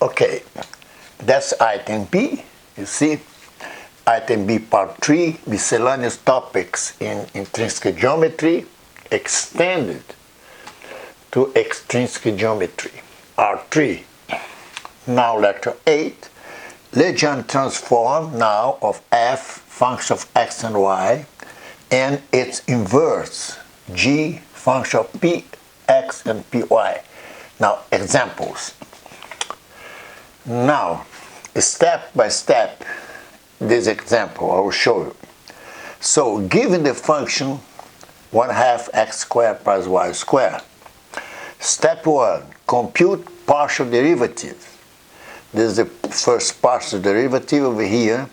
Okay, that's item B. You see, item B, part 3, miscellaneous topics in intrinsic geometry extended to extrinsic geometry, R3. Now lecture 8, Legendre transform now of f function of x and y and its inverse, g function of px and py. Now examples. Now step by step this example I will show you. So given the function 1/2 x squared plus y squared, step 1, compute partial derivative. This is the first partial derivative over here,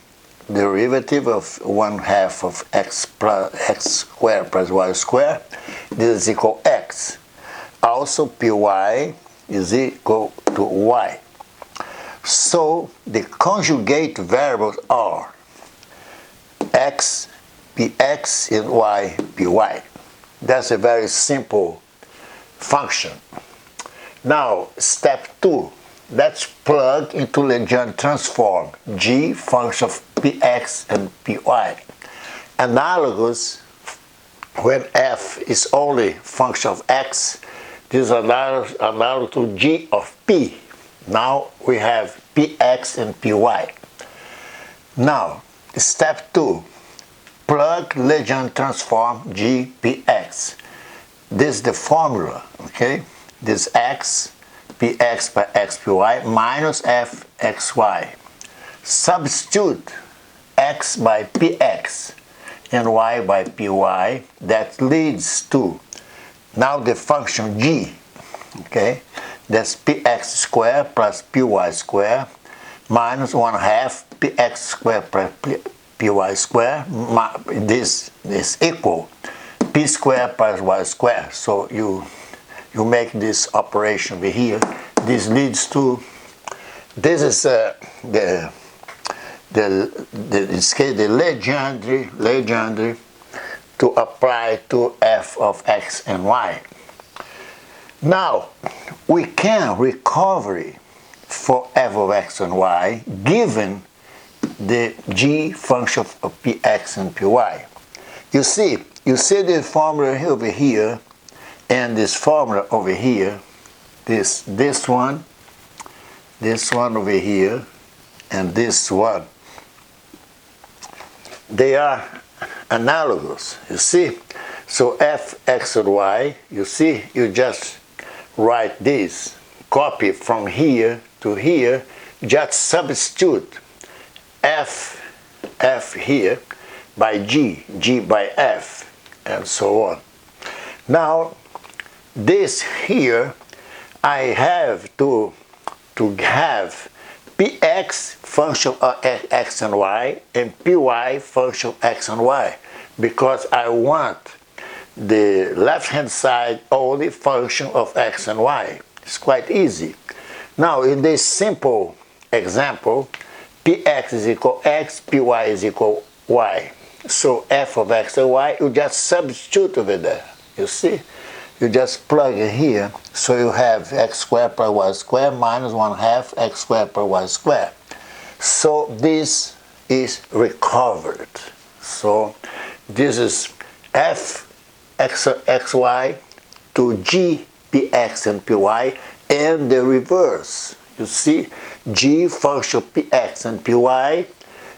derivative of 1/2 of x squared plus y squared. This is equal x. Also py is equal to y. So the conjugate variables are x px and y py. That's a very simple function. Now step 2, let's plug into Legendre transform g function of px and py. Analogous, when f is only function of x, this is analogous to g of p. Now we have px and py. Now step 2, plug Legendre transform g px. This is the formula, okay? This x px by x py minus f xy. Substitute x by px and y by py. That leads to now the function g, okay? That's px squared plus py squared minus 1/2 px squared plus py squared. This is equal p squared plus y squared. So you make this operation over here. This leads to, this is in this case the Legendre to apply to f of x and y. Now we can recover for f of x and y given the g function of px and py. You see the formula over here and this formula over here, this one over here, and this one. They are analogous, you see. So f, x, and y, you see, you just write this, copy from here to here, just substitute f here by g by f, and so on. Now this here, I have to have px function of x and y and py function of x and y, because I want the left hand side only function of x and y. It's quite easy. Now in this simple example, px is equal x, py is equal y. So f of x and y, you just substitute over there. You see? You just plug it here, so you have x squared plus y squared minus 1/2 x squared plus y squared. So this is recovered. So this is f xy to g px and py, and the reverse. You see, g function of px and py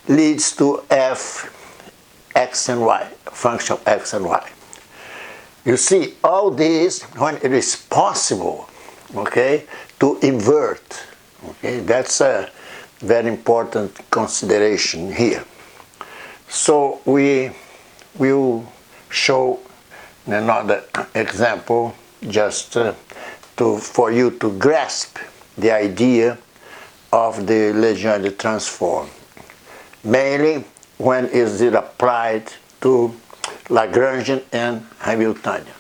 leads to f x and y, function of x and y. You see, all this when it is possible, okay, to invert. Okay, that's a very important consideration here. So we will show another example just for you to grasp the idea of the Legendre transform, mainly when is it applied to Lagrangian and Hamiltonian.